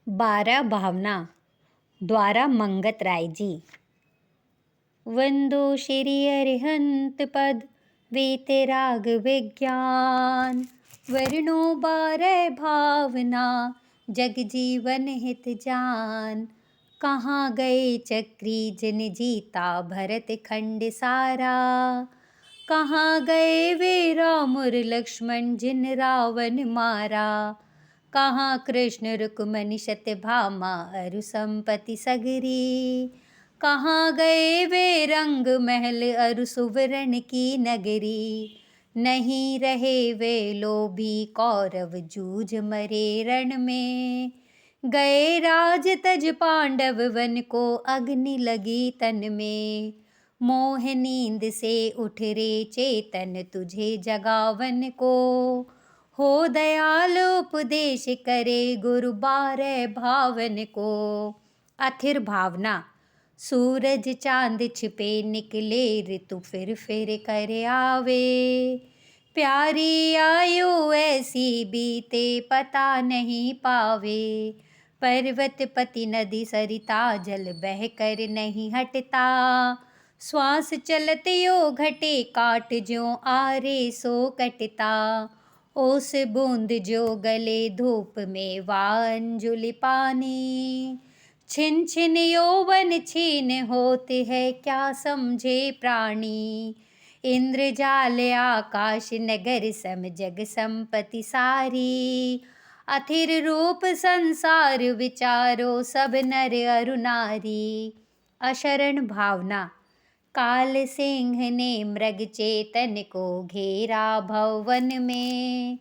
12 भावना द्वारा मंगत राय जी। वंदो श्री अरिहंत पद वेते राग विज्ञान। वर्णो 12 भावना जग जीवन हित जान। कहाँ गए चक्री जिन जीता भरत खंड सारा। कहाँ गए वे राम और लक्ष्मण जिन रावण मारा। कहाँ कृष्ण रुक्मणी सत्यभामा अरु संपति सगरी। कहाँ गए वे रंग महल अरु सुवर्ण की नगरी। नहीं रहे वे लोभी कौरव जूझ मरे रण में। गए राज तज पांडव वन को अग्नि लगी तन में। मोह नींद से उठ रे चेतन तुझे जगावन को। हो दयाल उपदेश करे गुरु 12 भावन को। अथिर भावना सूरज चांद छिपे निकले ऋतु फिर कर आवे। प्यारी आयु ऐसी बीते पता नहीं पावे। पर्वत पति नदी सरिता जल बह कर नहीं हटता। श्वास चलत यो घटे काट ज्यों आरे सो कटता। ओस बूंद जो गले धूप में वांजुलि पानी। छिन छिन यौवन छीन होते है क्या समझे प्राणी। इंद्रजाल आकाश नगर सम जग संपत्ति सारी। अथिर रूप संसार विचारो सब नर अरु नारी। अशरण भावना काल सिंह ने मृग चेतन को घेरा भवन में।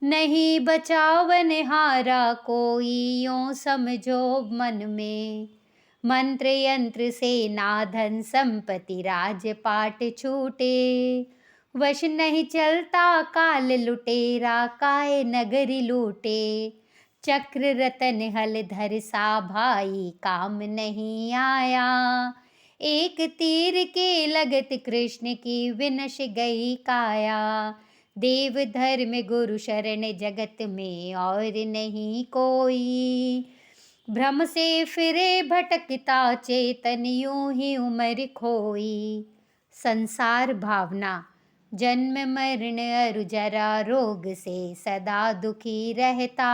नहीं बचावन हारा कोई यों समझो मन में। मंत्र यंत्र से नाधन संपत्ति राजपाट छूटे। वश नहीं चलता काल लुटेरा काय नगरी लूटे। चक्र रतन हल धर सा भाई काम नहीं आया। एक तीर के लगत कृष्ण की विनश गई काया। देव धर्म गुरु शरण जगत में और नहीं कोई। भ्रम से फिरे भटकता चेतन यूं ही उमर खोई। संसार भावना जन्म मरण अरु जरा रोग से सदा दुखी रहता।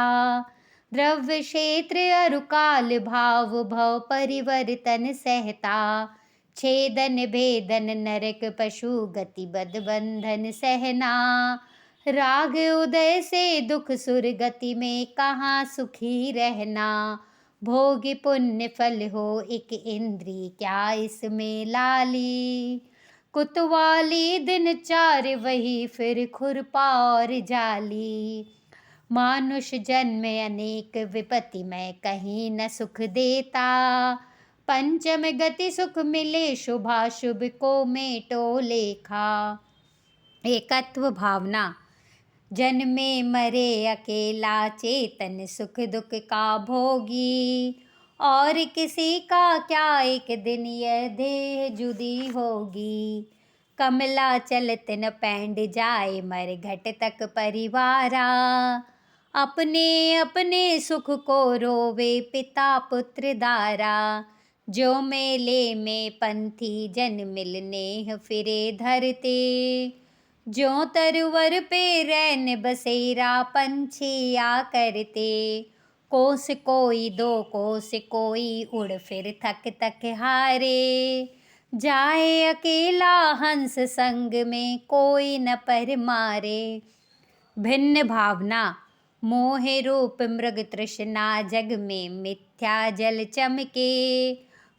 द्रव्य क्षेत्र अरु काल भाव भव परिवर्तन सहता। छेदन भेदन नरक पशु गति बद बंधन सहना। राग उदय से दुख सुर गति में कहाँ सुखी रहना। भोग पुण्य फल हो एक इंद्री क्या इसमें लाली। कुतवाली दिन चार वही फिर खुरपा और जाली। मानुष जन्म अनेक विपत्ति में कहीं न सुख देता। पंचम गति सुख मिले शुभाशुभ को मेटो लेखा। एकत्व भावना जन्मे मरे अकेला चेतन सुख दुख का भोगी। और किसी का क्या एक दिन यह देह जुदी होगी। कमला चलत न पैंड जाए मर घट तक परिवारा। अपने अपने सुख को रोवे पिता पुत्र दारा। जो मेले में पंथी जन मिलने फिरे धरते। जो तरवर पे रैन बसेरा पंछिया करते। कोस कोई दो कोस कोई उड़ फिर थक थक हारे। जाए अकेला हंस संग में कोई न पर मारे। भिन्न भावना मोह रूप मृग तृष्णा जग में मिथ्या जल चमके।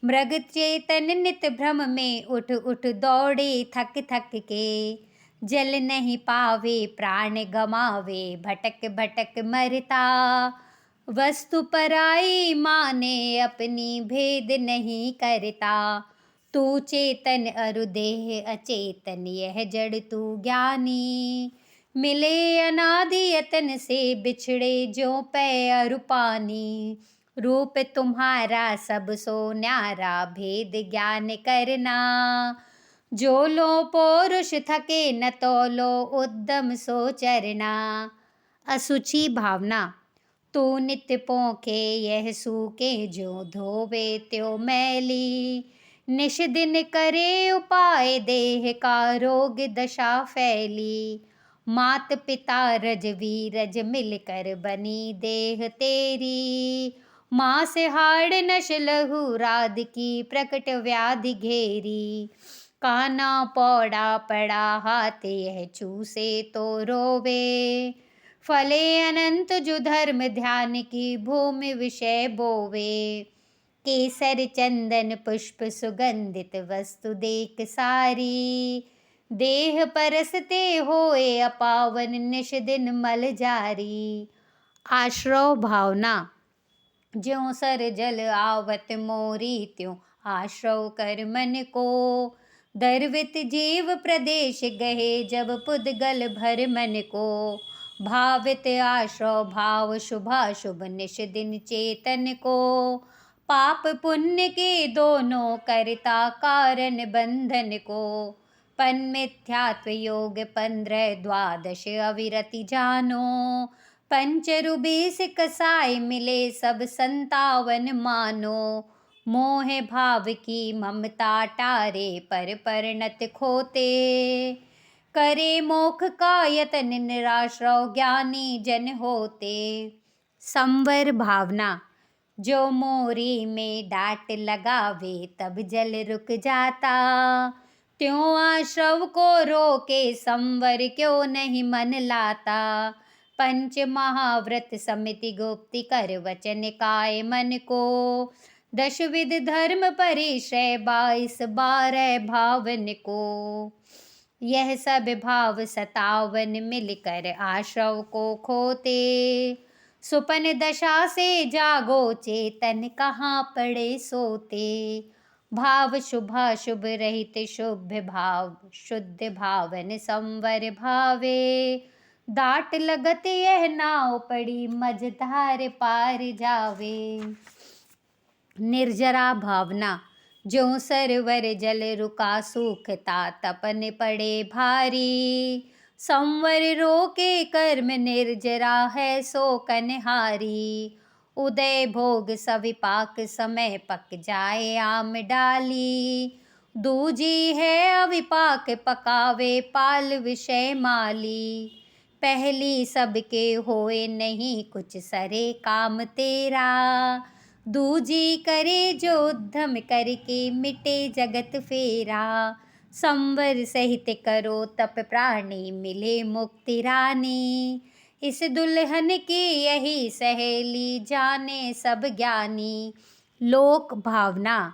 मृग चेतन नित भ्रम में उठ उठ दौड़े थक थक के। जल नहीं पावे प्राण गमावे भटक भटक मरता। वस्तु पराई माने अपनी भेद नहीं करता। तू चेतन अरु देह अचेतन यह जड़ तू ज्ञानी। मिले अनादि यतन से बिछड़े जो पै अरु पानी। रूप तुम्हारा सब सो न्यारा भेद ज्ञान करना। जो लो पौरुष थके न तोलो उद्दम सो चरना। असुचि भावना तू नित पोंखे यह सूके जो धोवे त्यों मैली। निश दिन करे उपाय देह का रोग दशा फैली। मात पिता रज वीरज मिलकर बनी देह तेरी। मांस हाड़ नश लहू राध की प्रकट व्याधि घेरी। काना पौड़ा पड़ा हाथ यह चूसे तो रोवे। फले अनंत जो धर्म ध्यान की भूमि विषय बोवे। केसर चंदन पुष्प सुगंधित वस्तु देख सारी। देह परसते होए अपावन निश दिन मल जारी। आश्रव भावना। ज्यों सर जल आवत मोरी त्यों आश्रव कर मन को। दर्वित जीव प्रदेश गहे जब पुद्गल भर मन को। भावित आश्रव भाव शुभाशुभ निश दिन चेतन को। पाप पुण्य के दोनों करता कारण बंधन को। पन मिथ्यात्व योग 15 द्वादश अविरति जानो। पंचरु 20 कसाय मिले सब 57 मानो। मोह भाव की ममता टारे पर परिणत खोते। करे मोख का यतन निराश्रव ज्ञानी जन होते। संवर भावना। जो मोरी में डाट लगावे तब जल रुक जाता। त्यों आश्रव को रोके संवर क्यों नहीं मन लाता। पंच महाव्रत समिति गुप्ति कर वचन काय मन को। दशविध धर्म परिश्रय 22 12 भावन को। यह सब भाव 57 मिलकर आश्रव को खोते। सुपन दशा से जागो चेतन कहाँ पड़े सोते। भाव शुभाशुभ रहित शुभ भाव शुद्ध भावन संवर भावे। दाट लगत यह नाव पड़ी मझधार पार जावे। निर्जरा भावना। ज्यों सरवर जल रुका सूखता तपन पड़े भारी। संवर रोके कर्म निर्जरा है सो कन्हारी। उदय भोग सविपाक समय पक जाए आम डाली। दूजी है अविपाक पकावे पाल विषय माली। पहली सबके होए नहीं कुछ सरे काम तेरा। दूजी करे जो उद्यम करके मिटे जगत फेरा। संवर सहित करो तप प्राणी मिले मुक्ति रानी। इस दुल्हन की यही सहेली जाने सब ज्ञानी। लोक भावना।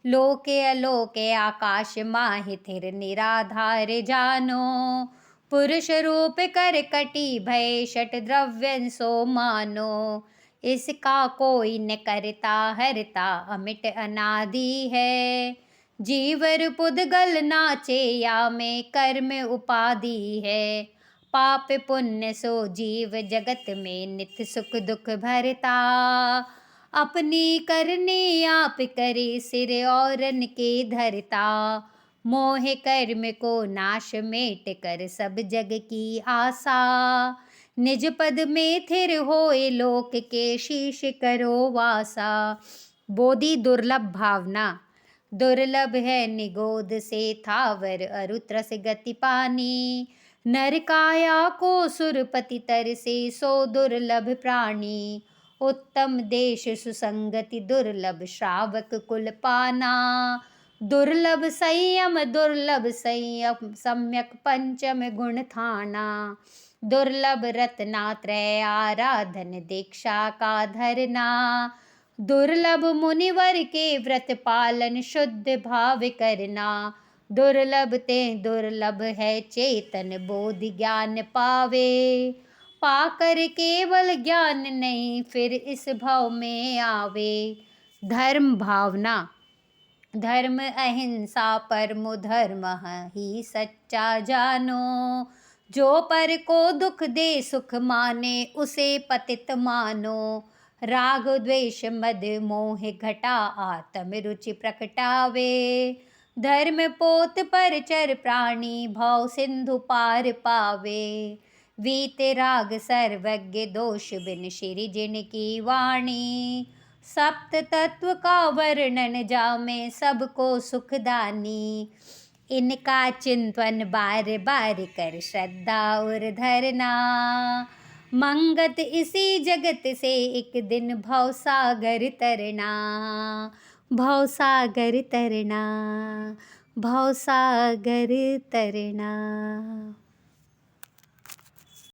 लोके अलोके आकाश माहि थिर निराधार जानो। पुरुष रूप कर कटी भय षट द्रव्यं सो मानो। इसका कोई न करता हरता अमिट अनादि है। जीवर पुद्गल नाचे या में कर्म उपाधि है। पाप पुण्य सो जीव जगत में नित सुख दुख भरता। अपनी करनी आप करे सिर औरन के धरता। मोह कर्म को नाश मेट कर सब जग की आशा। निज पद में थिर होए लोक के शीश करो वासा। बोधि दुर्लभ भावना। दुर्लभ है निगोद से थावर अरुत्रस गति पानी। नर काया को सुरपति तर से सो दुर्लभ प्राणी। उत्तम देश सुसंगति दुर्लभ श्रावक कुल पाना। दुर्लभ संयम सम्यक पंचम गुण थाना। दुर्लभ रत्नात्रय आराधन दीक्षा का धरना। दुर्लभ मुनिवर के व्रत पालन शुद्ध भाव करना। दुर्लभ ते दुर्लभ है चेतन बोध ज्ञान पावे। पाकर केवल ज्ञान नहीं फिर इस भव में आवे। धर्म भावना। धर्म अहिंसा परमो धर्म ही सच्चा जानो। जो पर को दुख दे सुख माने उसे पतित मानो। राग द्वेष मद मोह घटा आत्म रुचि प्रकटावे। धर्म पोत पर चर प्राणी भव सिंधु पार पावे। वीत राग सर्वज्ञ दोष बिन श्री जिनकी वाणी। सप्त तत्व का वर्णन जामे सबको सुखदानी। इनका चिंतन बार बार कर श्रद्धा और धरना। मंगत इसी जगत से एक दिन भवसागर तरना। भवसागर तरना, भवसागर तरना।